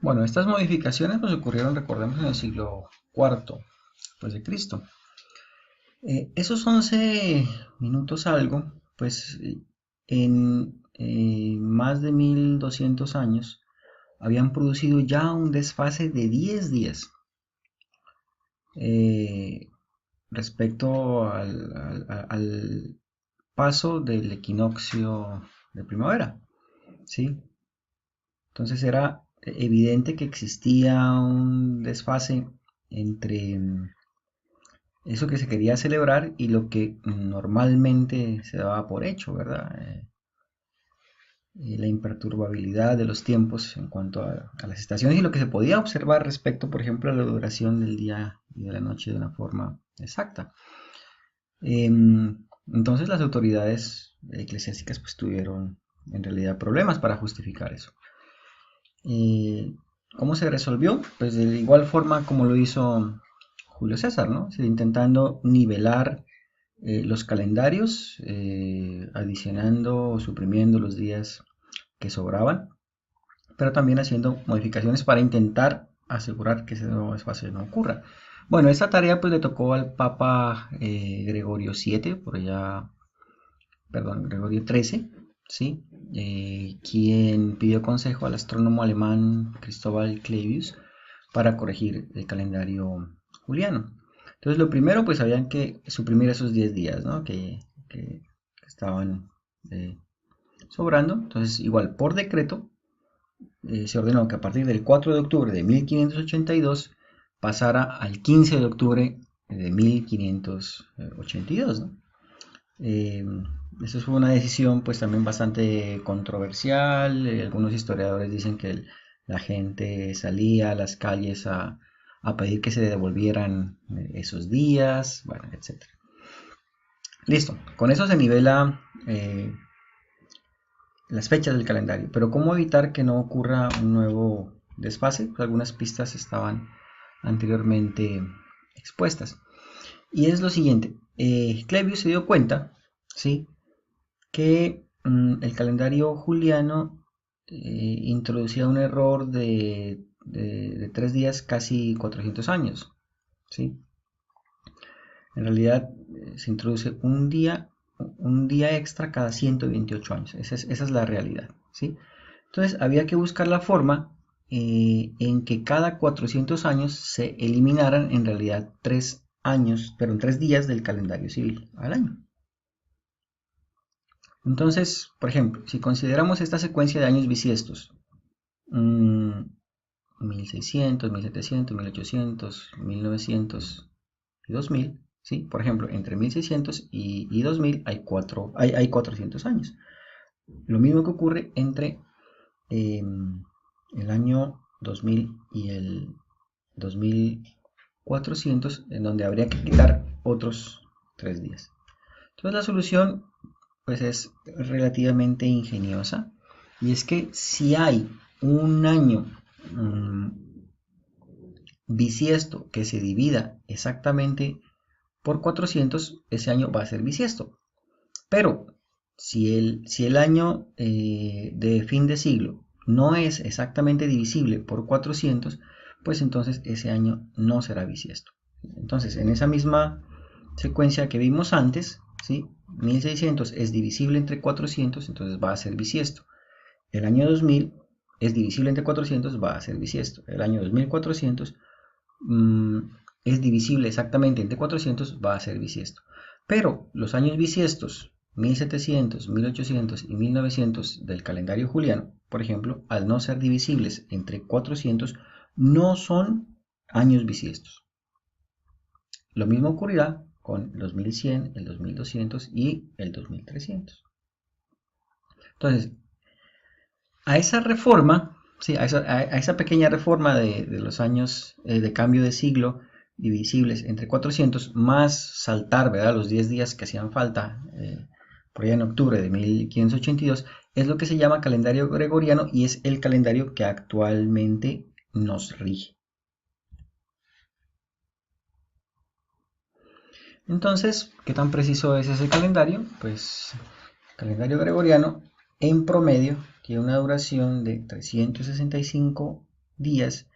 Bueno, estas modificaciones pues ocurrieron, recordemos, en el siglo cuarto después de Cristo. Esos 11 minutos algo, pues en más de 1200 años habían producido ya un desfase de 10 días eh, respecto al paso del equinoccio de primavera, ¿sí? Entonces era evidente que existía un desfase entre eso que se quería celebrar y lo que normalmente se daba por hecho, ¿verdad? La imperturbabilidad de los tiempos en cuanto a las estaciones y lo que se podía observar respecto, por ejemplo, a la duración del día y de la noche de una forma exacta. Entonces las autoridades eclesiásticas pues tuvieron en realidad problemas para justificar eso. ¿Cómo se resolvió? Pues de igual forma como lo hizo Julio César, ¿no? Intentando nivelar los calendarios, adicionando o suprimiendo los días que sobraban, pero también haciendo modificaciones para intentar asegurar que ese nuevo espacio no ocurra. Bueno, esta tarea pues le tocó al Papa Gregorio VII, por allá, perdón, Gregorio XIII, ¿sí? Quien pidió consejo al astrónomo alemán Cristóbal Clavius para corregir el calendario juliano. Entonces lo primero pues habían que suprimir esos 10 días, ¿no? Que estaban eh, sobrando. Entonces igual por decreto se ordenó que a partir del 4 de octubre de 1582 pasara al 15 de octubre de 1582, ¿no? Eh, Eso fue una decisión pues también bastante controversial. Algunos historiadores dicen que la gente salía a las calles a pedir que se devolvieran esos días, bueno, etc. Listo, con eso se nivela las fechas del calendario, pero ¿cómo evitar que no ocurra un nuevo desfase? Pues algunas pistas estaban anteriormente expuestas. Y es lo siguiente, Clavius se dio cuenta, ¿sí? Que el calendario juliano introducía un error de 3 días casi 400 años, ¿sí? En realidad se introduce un día extra cada 128 años, esa es la realidad, ¿sí? Entonces había que buscar la forma en que cada 400 años se eliminaran en realidad 3 años, pero en 3 días del calendario civil al año. Entonces, por ejemplo, si consideramos esta secuencia de años bisiestos, 1600, 1700, 1800, 1900 y 2000, ¿sí? Por ejemplo, entre 1600 y 2000 hay 400 años. Lo mismo que ocurre entre el año 2000 y el 2400, en donde habría que quitar otros 3 días. Entonces la solución pues es relativamente ingeniosa, y es que si hay un año bisiesto que se divida exactamente por 400, ese año va a ser bisiesto. Pero si el año de fin de siglo no es exactamente divisible por 400, pues entonces ese año no será bisiesto. Entonces, en esa misma secuencia que vimos antes, ¿sí? 1600 es divisible entre 400, entonces va a ser bisiesto. El año 2000 es divisible entre 400, va a ser bisiesto. El año 2400 es divisible exactamente entre 400, va a ser bisiesto. Pero los años bisiestos 1700, 1800 y 1900 del calendario juliano, por ejemplo, al no ser divisibles entre 400, no son años bisiestos. Lo mismo ocurrirá con el 2100, el 2200 y el 2300. Entonces, a esa reforma, sí, a esa pequeña reforma de los años de cambio de siglo divisibles entre 400, más saltar, ¿verdad?, los 10 días que hacían falta por allá en octubre de 1582, es lo que se llama calendario gregoriano y es el calendario que actualmente nos rige. Entonces, ¿qué tan preciso es ese calendario? Pues el calendario gregoriano en promedio tiene una duración de 365 días,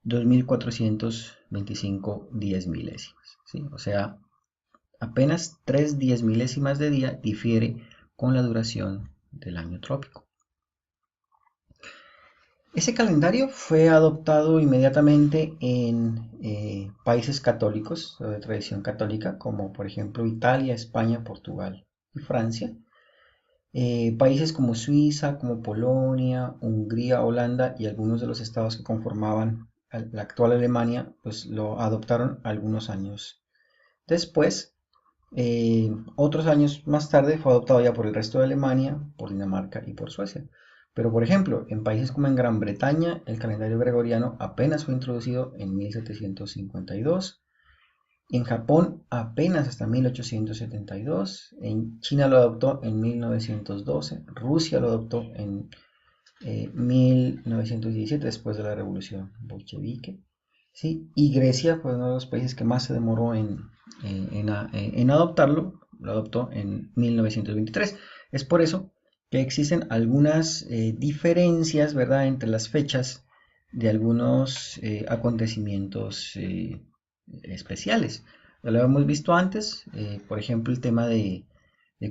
2425 10 milésimas, ¿sí? O sea, apenas 3 10 milésimas de día difiere con la duración del año trópico. Ese calendario fue adoptado inmediatamente en países católicos o de tradición católica, como por ejemplo Italia, España, Portugal y Francia. Países como Suiza, como Polonia, Hungría, Holanda y algunos de los estados que conformaban la actual Alemania, pues lo adoptaron algunos años después. Otros años más tarde fue adoptado ya por el resto de Alemania, por Dinamarca y por Suecia. Pero por ejemplo, en países como en Gran Bretaña, el calendario gregoriano apenas fue introducido en 1752. En Japón apenas hasta 1872, en China lo adoptó en 1912, Rusia lo adoptó en 1917 después de la revolución bolchevique, ¿sí? Y Grecia fue uno de los países que más se demoró en adoptarlo, lo adoptó en 1923. Es por eso que existen algunas diferencias, ¿verdad?, entre las fechas de algunos acontecimientos especiales. Ya lo hemos visto antes, por ejemplo, el tema de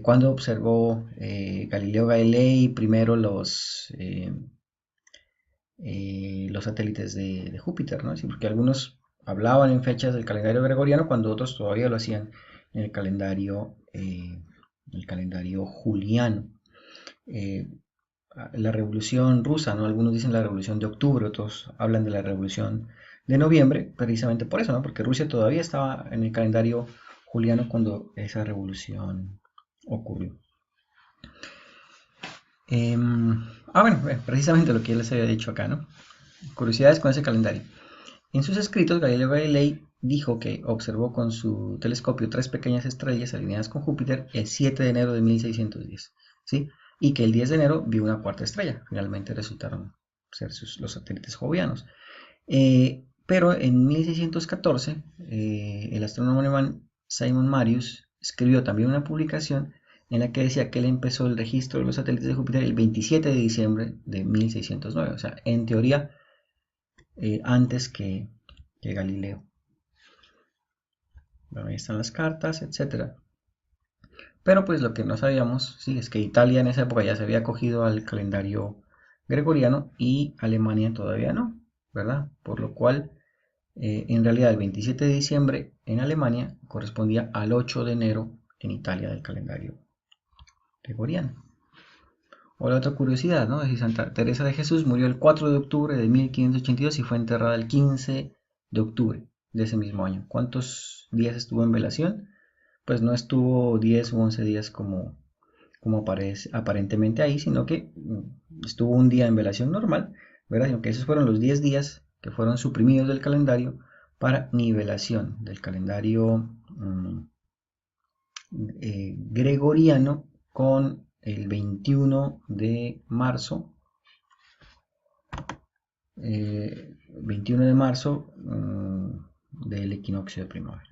cuando observó Galileo Galilei primero los satélites de Júpiter, ¿no? Sí, porque algunos hablaban en fechas del calendario gregoriano cuando otros todavía lo hacían en el calendario juliano. La revolución rusa, ¿no? Algunos dicen la revolución de octubre, otros hablan de la revolución de noviembre, precisamente por eso, ¿no? Porque Rusia todavía estaba en el calendario juliano cuando esa revolución ocurrió. Bueno, precisamente lo que ya les había dicho acá, ¿no? Curiosidades con ese calendario. En sus escritos, Galileo Galilei dijo que observó con su telescopio 3 pequeñas estrellas alineadas con Júpiter el 7 de enero de 1610, ¿sí? Y que el 10 de enero vio una cuarta estrella. Finalmente resultaron ser los satélites jovianos. Pero en 1614, el astrónomo alemán Simon Marius escribió también una publicación en la que decía que él empezó el registro de los satélites de Júpiter el 27 de diciembre de 1609. O sea, en teoría, antes que Galileo. Bueno, ahí están las cartas, etc. Pero pues lo que no sabíamos, sí, es que Italia en esa época ya se había acogido al calendario gregoriano y Alemania todavía no, ¿verdad? Por lo cual, en realidad el 27 de diciembre en Alemania correspondía al 8 de enero en Italia del calendario gregoriano. O la otra curiosidad, ¿no? Es que Santa Teresa de Jesús murió el 4 de octubre de 1582 y fue enterrada el 15 de octubre de ese mismo año. ¿Cuántos días estuvo en velación? Pues no estuvo 10 u 11 días como aparece aparentemente ahí, sino que estuvo un día en velación normal, ¿verdad? Sino que esos fueron los 10 días que fueron suprimidos del calendario para nivelación del calendario gregoriano con el 21 de marzo, 21 de marzo del equinoccio de primavera.